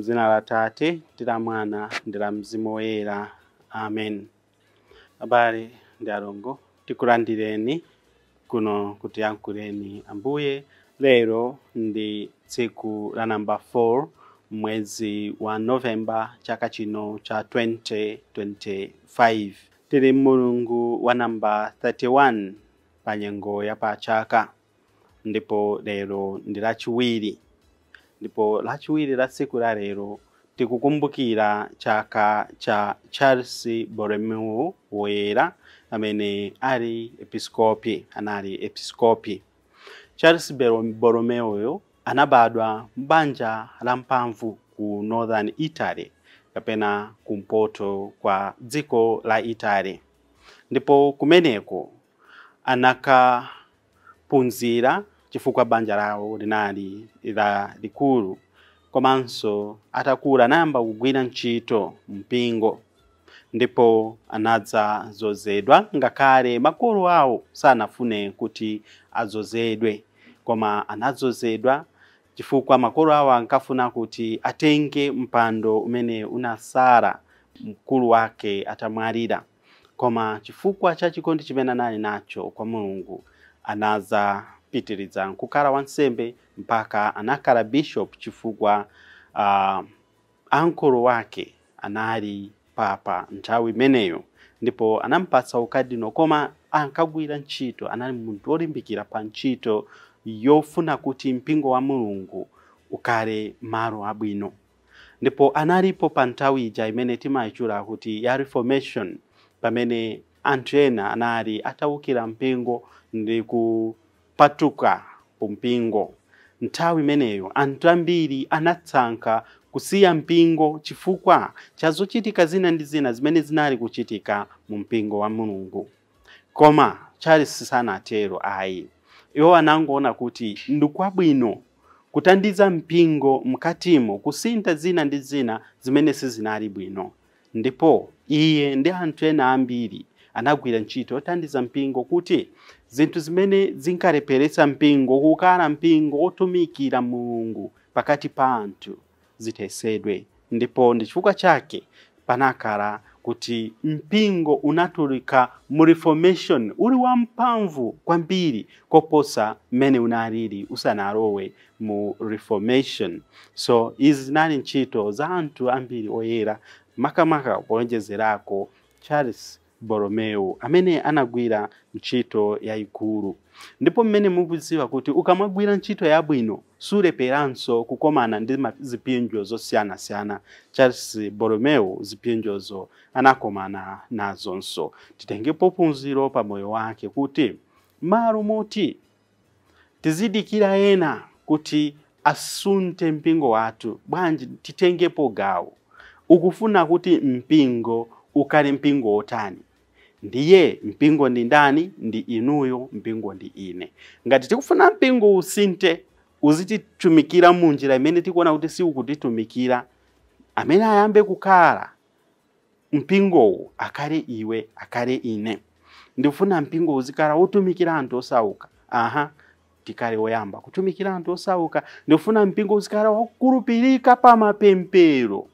Mzina la Tate, ndi la Mwana, ndi la Mzimu Woyera. Amen. Abale ndi alongo, tikulandireni kuno kutiyankhuleni Ambuye. Lero ndi tsiku la namba 4 mwezi wa Novemba chaka chino cha 2025. Tili mulungu wa namba 31 pa nyengo ya pa chaka. Ndipo lero ndi lachiwiri. Ndipo lachiwiri la tsiku la lero tikukumbukira chaka cha Charles Borromeo Woyera amene anali episkopi. Charles Borromeo anabadwa m'banja la mphamvu ku Northern Italy kapena kumpoto kwa dziko la Italy. Ndipo kumeneko anakaphunzira chifukwa banja lawo linali likulu. Komanso atakula anayamba kugwira ntchito mpingo. Ndipo anadzozedwa ngakhale makolo awo sanafune kuti azozedwe, koma anadzozedwa chifukwa makolo awo ankafuna kuti atenge mpando umene unasala mkulu wake atamwalira. Koma chifukwa cha chikondi chimene anali nacho kwa Mulungu anazapitiriza kukhala wansembe mpaka anakhala bishop chifukwa ankolo wake anali papa nthawi imeneyo. Ndipo anampatsa ukadino, koma ankagwira ntchito, anali munthu olimbikira pa ntchito yofuna kuti mpingo wa Mulungu ukhale malo abwino. Ndipo analipo pa nthawi ija imene timayitchula kuti ya Reformation, pamene anthu ena anali atawukira mpingo ndi kupatuka mpingo. Nthawi imeneyo anthu ambiri anasankha kusiya mpingo chifukwa cha zochitika zina ndi zina zimene zinali kuchitika mu mpingo wa Mulungu. Koma Charles sanatero ayi. Iwo anangoona kuti ndikwabwino kutandiza mpingo mkatimo kusintha zina ndi zina zimene sizinali bwino. Ndipo iye ndi anthu ena ambiri anagwira ntchito yotandiza mpingo kuti zinthu zimene zinkaleperetsa mpingo kukhala mpingo otumikira Mulungu pakati pa anthu zithesedwe. Ndipo ndi chifukwa chake panakhala kuti mpingo unatulika mu Reformation uli wamphamvu kwambiri koposa mmene unalili usanalowe mu Reformation. So izi zinali ntchito za anthu ambiri oyera, makamaka kuonjezerako Charles Borromeo amene anagwira ntchito yayikulu. Ndipo mmene mukudziwa kuti ukamagwira ntchito yabwino suleperanso kukomana ndi zipinjo zosiyanasiyana. Charles Borromeo zipinjozo anakomana nazonso. Titengepo phunziro pa moyo wake kuti malo moti tizidikira ena kuti asunte mpingo wathu, bwanji titengepo gawo. Ukufuna kuti mpingo ukale mpingo otani? Ndiye mpingo ndi ndani? Ndi inuyo, mpingo ndi ine. Ngati tikufuna mpingo usinte, uzititumikira munjira imene tikuona kuti si ukutitumikira, amene ayambe kukhala mpingo akale iwe, akale ine. Ndifuna mpingo uzikala utumikira anthu osauka. Tikale oyamba kutumikira anthu osauka. Ndifuna mpingo uzikala wakulupirika pa mapempero.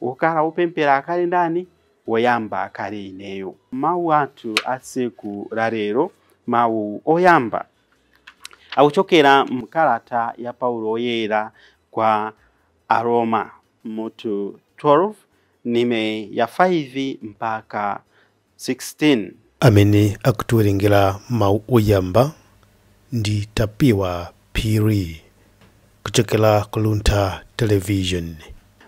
Ukala upempera akale ndani? Oyamba akale ineyo. Mawu athu atsiku la lero, mawu oyamba akuchokera mkalata ya Paulo Woyera kwa Aroma mutu 12 nime ya 5 mpaka 16. Amene akutuwerengera mawu oyamba ndi Tapiwa Phiri kuchokera Kulunta Television.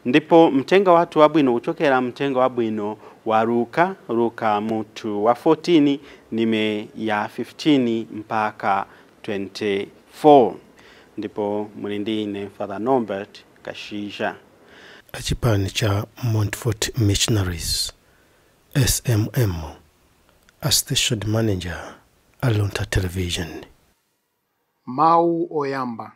Ndipo mtenga watu wabwino uchokera mtenga wabwino wa Luka mutu wa 14 nime ya 15 mpaka 24. Ndipo mulindine Father Norbert Kashija. Achipani cha Montfort Missionaries SMM, a station manager Alunta Television. Mawu oyamba.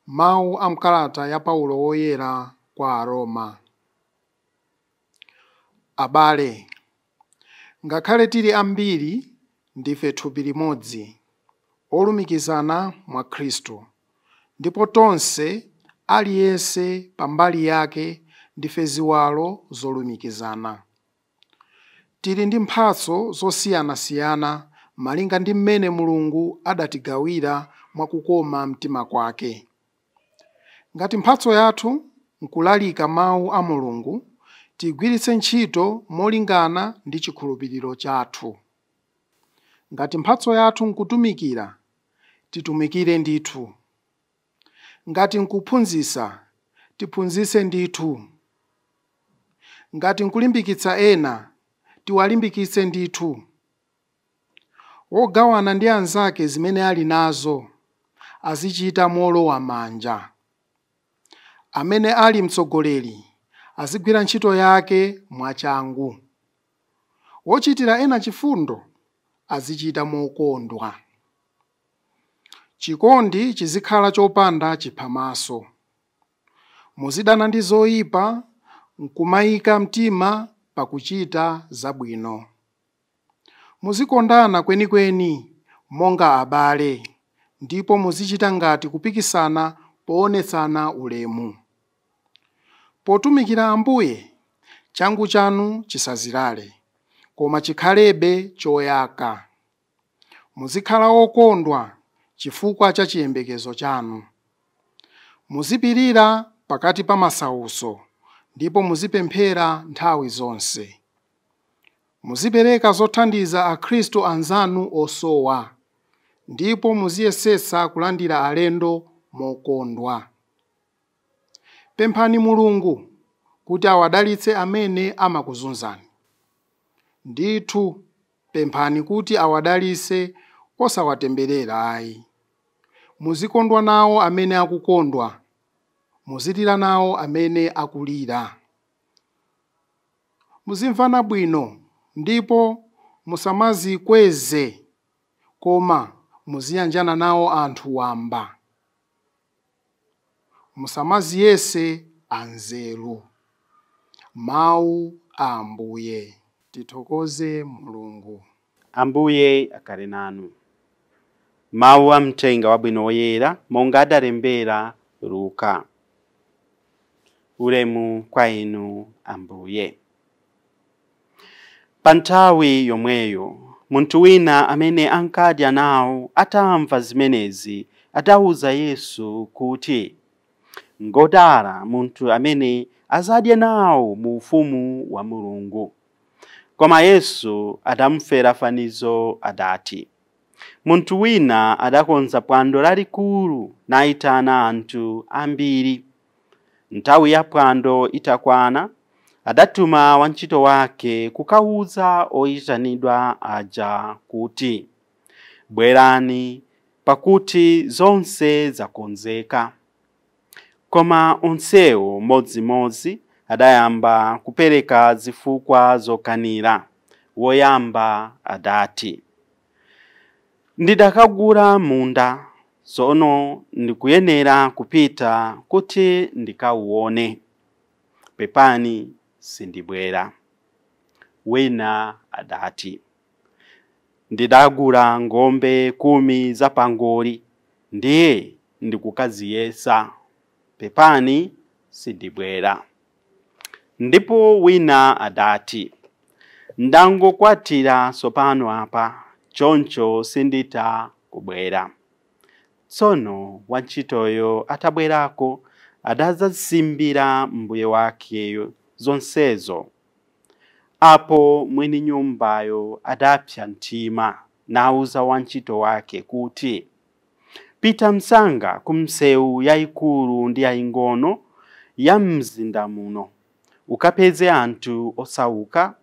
Mawu amkalata ya Paulo Woyera kwa Aroma. Abale, ngakhale tili ambiri ndife thupi limodzi, olumikizana mwa Khristu, ndipo tonse aliyense pambali yake ndife ziwalo zolumikizana. Tili ndi mphatso zosiyanasiyana malinga ndi mmene Mulungu adatigawira mwakukoma mtima kwake. Ngati mphatso yathu nkulalika mawu a Mulungu, tigwiritse ntchito molingana ndi chikhulupiriro chathu. Ngati mphatso yathu nkutumikira, titumikire ndithu. Ngati nkuphunzitsa, tiphunzitse ndithu. Ngati nkulimbikitsa ena, tiwalimbikitse ndithu. Wogawana ndi anzake zimene ali nazo, azichita molowa manja. Amene ali mtsogoleri, azigwira ntchito yake mwachangu. Wochitira ena chifundo, azichita mokondwa. Chikondi chizikhala chopanda chiphamaso. Muzidana ndi zoyipa, nkumayika mtima pakuchita zabwino. Muzikondana kwenikweni monga abale, ndipo muzichita ngati kupikisana poonetsana ulemu. Potumikira Ambuye, changu chanu chisazirale, koma chikhalebe choyaka. Muzikhala okondwa chifukwa cha chiyembekezo chanu. Muzipirira pakati pa masautso, ndipo muzipemphera nthawi zonse. Muzipereka zothandiza akhristu anzanu osowa, ndipo muziyesetsa kulandira alendo mokondwa. Pemphani Mulungu kuti awadalitse amene amakuzunzani. Ndithu pemphani kuti awadalitse osawatemberera ayi. Muzikondwa nawo amene akukondwa, muzilira nawo amene akulira. Muzimvana bwino ndipo musamazikweze, koma muziyanjana nawo anthu wamba. Musamaziyese anzeru. Mawu a Ambuye. Tithokoze Mulungu. Ambuye akhale nanu. Mawu a mthenga wabwino woyera monga adalembera Luka. Ulemu kwa inu Ambuye. Pa nthawi yomweyo, munthu wina amene ankadya nawo atamva zimenezi adawuza Yesu kuti, ngodala munthu amene azadye nawo mu ufumu wa Mulungu. Koma Yesu adamufera fanizo adati, munthu wina adakonza phwando lalikulu nayitana anthu ambiri. Nthawi ya phwando itakwana, adatuma wantchito wake kukawuza oyitanidwa aja kuti, bwerani pakuti zonse zakonzeka. Koma onsewo modzimodzi adayamba kupereka zifukwa zokanira. Woyamba adati, ndidakagula munda, tsono ndikuyenera kupita kuti ndikawuone. Pepani sindibwera. Wina adati, ndidagula ng'ombe 10 zapangoli, ndiye ndikukaziyesa. Pepani sindibwera. Ndipo wina adati, ndangokwatira tsopano apa, choncho sinditha kubwera. Tsono wantchitoyo atabwerako adazisimbira mbuye wake zonsezo. Apo mwini nyumbayo adapsa mtima nawuza wantchito wake kuti, pita msanga kumsewu yayikulu ndi yaying'ono ya mzinda muno, ukapeze anthu osauka,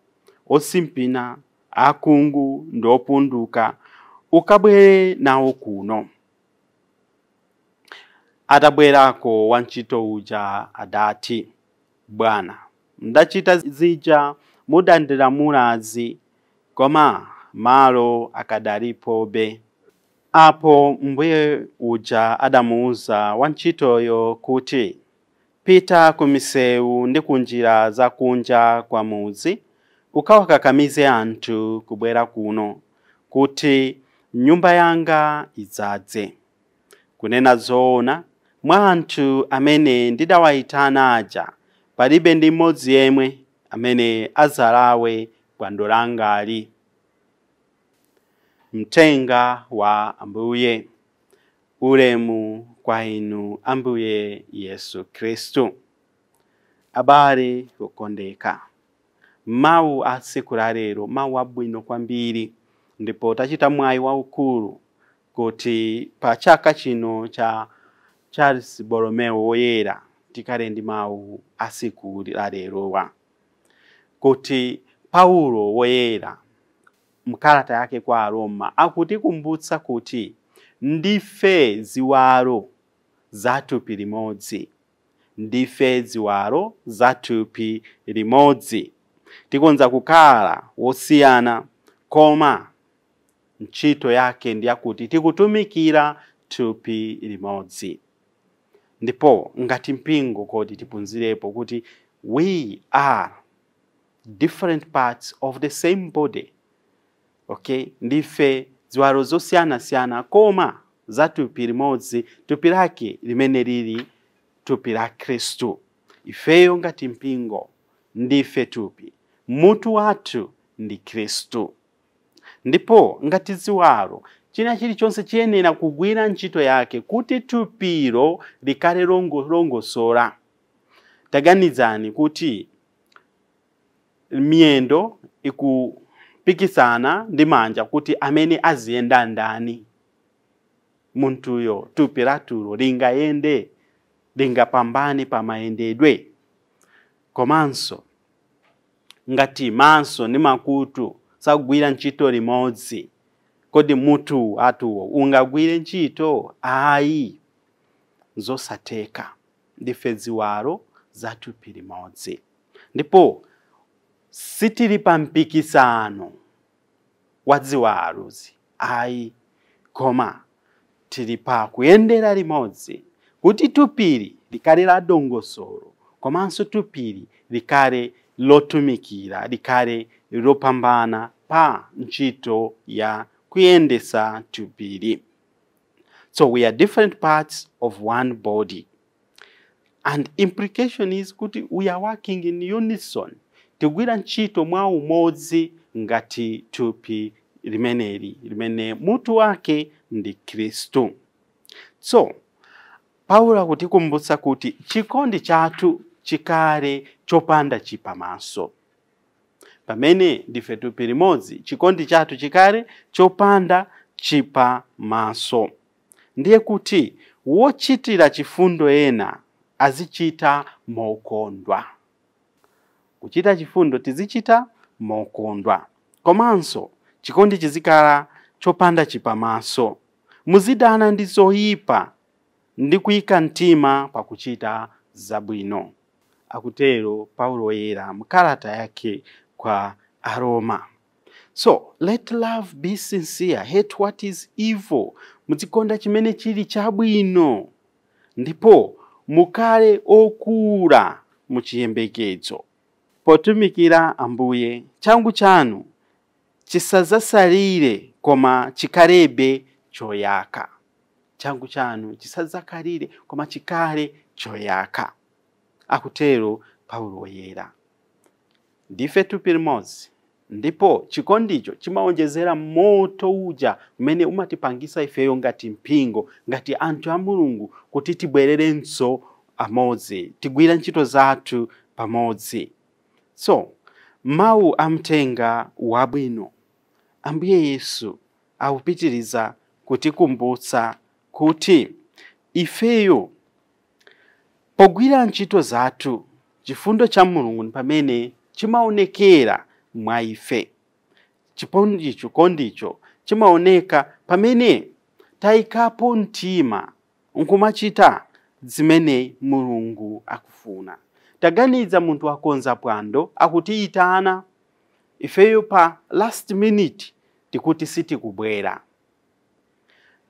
osimpina, akhungu ndi opunduka, ukabwere nawo kuno. Atabwerako wantchito uja adati, bwana, ndachita zija mudandilamulazi, koma malo akadalipobe. Apo mbuye uja adamuwuza wantchitoyo kuti, pita kumisewu ndi kunjira za kunja kwa mudzi, ukawakakamize anthu kubwera kuno, kuti nyumba yanga idzadze. Kunena zoona, mwa anthu amene ndidawayitana aja palibe ndi mmodzi yemwe amene azalawe phwando langali. Mthenga wa Ambuye. Ulemu kwa inu Ambuye Yesu Kristu. Abale okondeka, mawu a tsiku la lero mawu abwino kwambiri, ndipo tachita mwayi waukulu kuti pa chaka chino cha Charles Borromeo Woyera tikale ndi mawu a tsiku la lerowa. Kuti Paulo Woyera mkalata yake kwa Aroma akutikumbutsa kuti ndife ziwalo za thupi limodzi. Ndife ziwalo za thupi limodzi. Tikonza kukhala wosiyana, koma ntchito yake ndi yakuti tikutumikira thupi limodzi. Ndipo ngati mpingo kodi tiphunzirepo kuti we are different parts of the same body. Okay? Ndife ziwalo zosiyana-siyana koma za thupi limodzi, thupi lake limene lili thupi la Kristu. Ifeyo ngati mpingo ndife thupi, mutu wathu ndi Kristu. Ndipo ngati ziwalo china chilichonse chiyenera kugwira ntchito yake kuti thupilo likale longosola. Taganizani kuti miyendo ikupikisana ndi manja kuti amene aziyenda ndani. Munthuyo thupi latulo lingayende, lingapambane pa mayendedwe. Komanso ngati maso ndi makutu sagwira ntchito limodzi, kodi mutu atuwo ungagwire ntchito? Ayi, zosatheka. Ndife ziwalo za thupi limodzi. Ndipo sitili pa mpikisano wa ziwalozi, ayi, koma tili pa kuyendera limodzi kuti thupili likale la dongosolo, komanso thupili likale lotumikira, likale lopambana pa ntchito ya kuyendesa thupili. So we are different parts of one body. And implication is kuti we are working in unison. Tigwira ntchito mwa umodzi ngati thupi limeneli, limene mutu wake ndi Kristu. So, Paulo akutikumbutsa kuti chikondi chathu chikale chopanda chipamaso. Pamene ndife thupi limodzi, chikondi chathu chikale chopanda chipamaso. Ndiye kuti wochitira chifundo ena azichita mokondwa. Kuchita chifundo tizichita mokondwa. Komanso chikondi chizikala chopanda chipamaso. Muzidana ndi zoyipa ndi kuyika mtima pakuchita zabwino. Akutero Paulo Woyera mkalata yake kwa Aroma. So, let love be sincere, hate what is evil. Muzikonda chimene chili chabwino. Ndipo mukale okula muchiyembekezo. Potumikira Ambuye, changu chanu chisazasalire koma chikalebe choyaka. Changu chanu chisazakalire koma chikale choyaka. Akutero Paulo Woyera. Ndife thupi limodzi, ndipo chikondicho chimaonjezera moto uja umene umatipangisa ifeyo ngati mpingo, ngati anthu a Mulungu, kuti tibwererenso amodzi, tigwira ntchito zathu pamodzi. So, mawu amthenga wabwino Ambuye Yesu akupitiriza kutikumbutsa kuti ifeyo pogwira ntchito zathu, chifundo cha Mulungu pamene chimaonekera mwa ife. Chikondicho chimaoneka pamene tayikapo mtima nkumachita zimene Mulungu akufuna. Taganiza munthu akonza phwando akutiyitana, ifeyo pa last minute tikuti sitikubwera.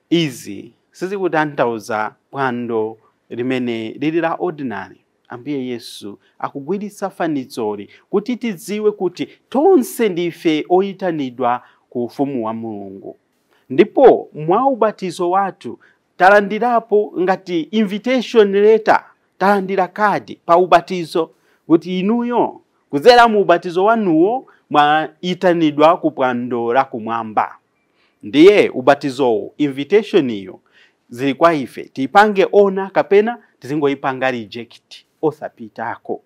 Izi sizikutanthauza phwando limene lili la ordinary. Ambuye Yesu akugwiritsa fanizoli kuti tidziwe kuti tonse ndife oyitanidwa ku ufumu wa Mulungu. Ndipo mwa ubatizo wathu talandirapo ngati invitation letter, talandira kadi pa ubatizo kuti inuyo kudzera mu ubatizo wanuwo mwaitanidwa kupwando la kumwamba. Ndiye ubatizo invitation iyo zili kwa ife tipange ona kapena tizingoipanga reject osapitako.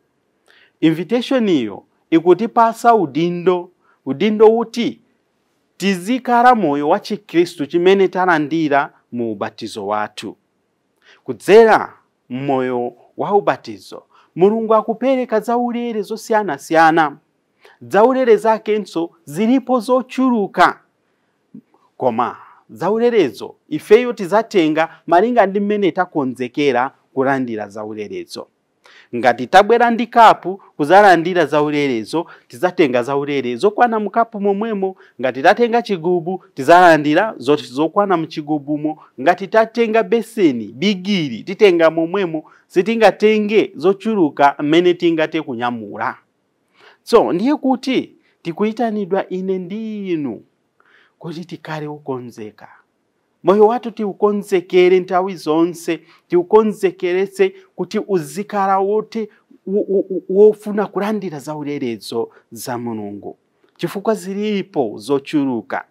Invitation iyo ikutipasa udindo uti tizikara moyo wa Chikristu chimene talandira mu ubatizo watu. Kudzera moyo wa ubatizo Mulungu akupereka zaulere zosiyana-siyana. Zaulere zakenso zilipo zochuluka. Koma zaulerezo ifeyo tizatenga malinga ndi mmene takonzekera kulandira zaulerezo. Ngati tabwera ndi kapu kuzalandira zaulerezo, tizatenga zaulerezo kwana mukapu momwemo. Ngati tatenga chigubu tizalandira zokwana mchigubumo. Ngati tatenga beseni bigiri titenga momwemo, sitingatenge zochuluka mmene tingate kunyamula. So ndiye kuti tikuitanidwa ine ndi inu kuti tikale ukonzeka. Moyo watu tiukonzekere nthawi zonse, tiukonzekeretse kuti uzikala wote wofuna kulandira zaulerezo za Mulungu. Chifukwa zilipo zochuluka.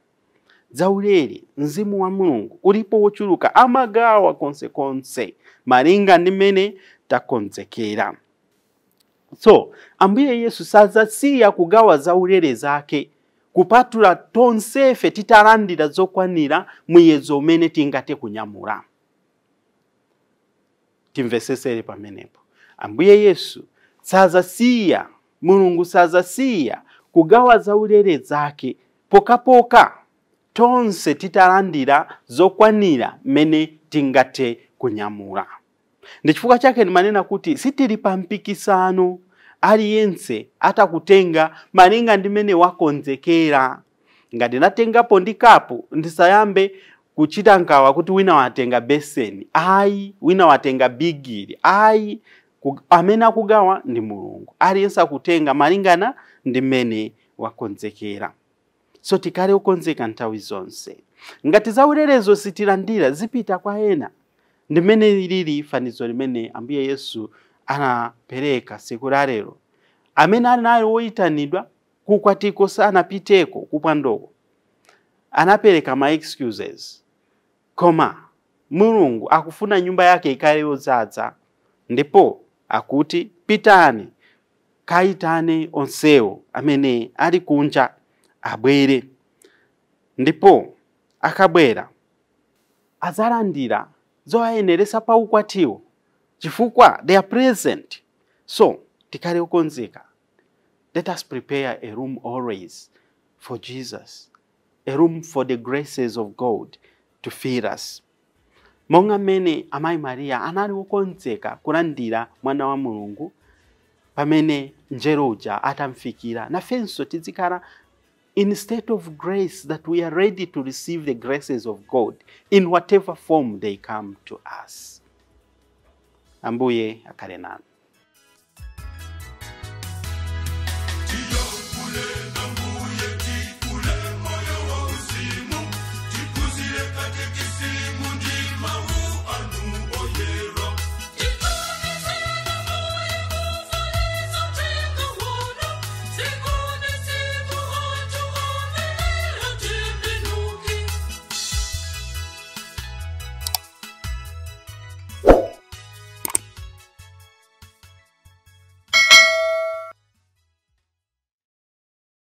Zaulere mzimu wa Mulungu ulipo wochuluka, amagawa konsekonse malinga ndi mmene takonzekera. So Ambuye Yesu sazasiya kugawa zaulere zake kupatula tonsefe titalandira zokwanira muyezo umene tingate kunyamula. Timvesesere pamenepo. Ambuye Yesu sazasiya, Mulungu sazasiya kugawa zaulere zake pokapoka tonse titalandira zokwanira mene tingate kunyamula. Ndichifukwa chake ndimanena kuti sitili pa mpikisano aliyense atakutenga malinga ndi mene wakonzekera. Ngati natengapo ndi kapu ndisayambe kuchita nkawa kuti wina watenga beseni, ayi wina watenga bigiri, ayi amene akugawa ndi Mulungu. Aliyense akutenga malingana ndi mene wakonzekera. So tikale ukonzeka nthawi zonse. Ngati zaulerezo sitilandira zipita kwa ena. Ndimene lili fanizo limene Ambuye Yesu anapereka siku la lero. Amene anayo woitanidwa kukwatiko sanapiteko kupandoko. Anapereka ma excuses. Koma Mulungu akufuna nyumba yake ikale yodzadza. Ndipo akuti pitani kaitane onsewo amene ali kunja abwere. Ndipo akabwera azalandira zowayeneresa pa ukwatiwo chifukwa they are present. So tikale ukonzeka. Let us prepare a room always for Jesus, a room for the graces of God to feed us. Monga mene Amayi Maria anali ukonzeka kulandira mwana wa Mulungu pamene njeroja atamfikira. Nafenso tizikala in a state of grace that we are ready to receive the graces of God in whatever form they come to us. Ambuye akale nanu.